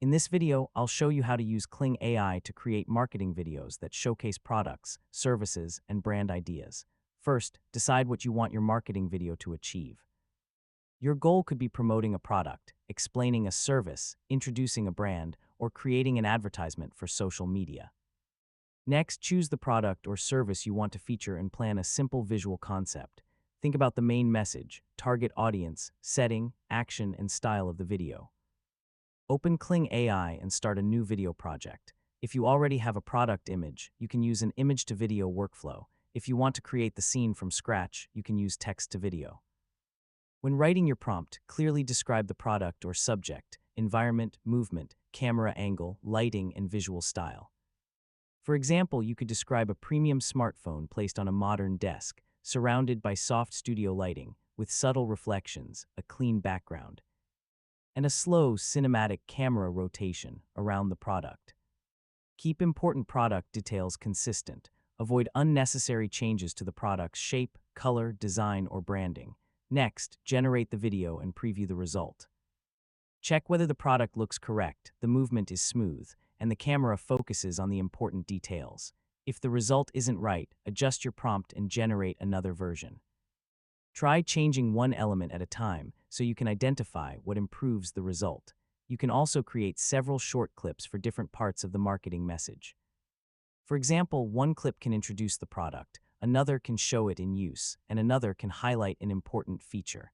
In this video, I'll show you how to use Kling AI to create marketing videos that showcase products, services, and brand ideas. First, decide what you want your marketing video to achieve. Your goal could be promoting a product, explaining a service, introducing a brand, or creating an advertisement for social media. Next, choose the product or service you want to feature and plan a simple visual concept. Think about the main message, target audience, setting, action, and style of the video. Open Kling AI and start a new video project. If you already have a product image, you can use an image-to-video workflow. If you want to create the scene from scratch, you can use text-to-video. When writing your prompt, clearly describe the product or subject, environment, movement, camera angle, lighting, and visual style. For example, you could describe a premium smartphone placed on a modern desk, surrounded by soft studio lighting, with subtle reflections, a clean background, and a slow cinematic camera rotation around the product. Keep important product details consistent. Avoid unnecessary changes to the product's shape, color, design, or branding. Next, generate the video and preview the result. Check whether the product looks correct, the movement is smooth, and the camera focuses on the important details. If the result isn't right, adjust your prompt and generate another version. Try changing one element at a time so you can identify what improves the result. You can also create several short clips for different parts of the marketing message. For example, one clip can introduce the product, another can show it in use, and another can highlight an important feature.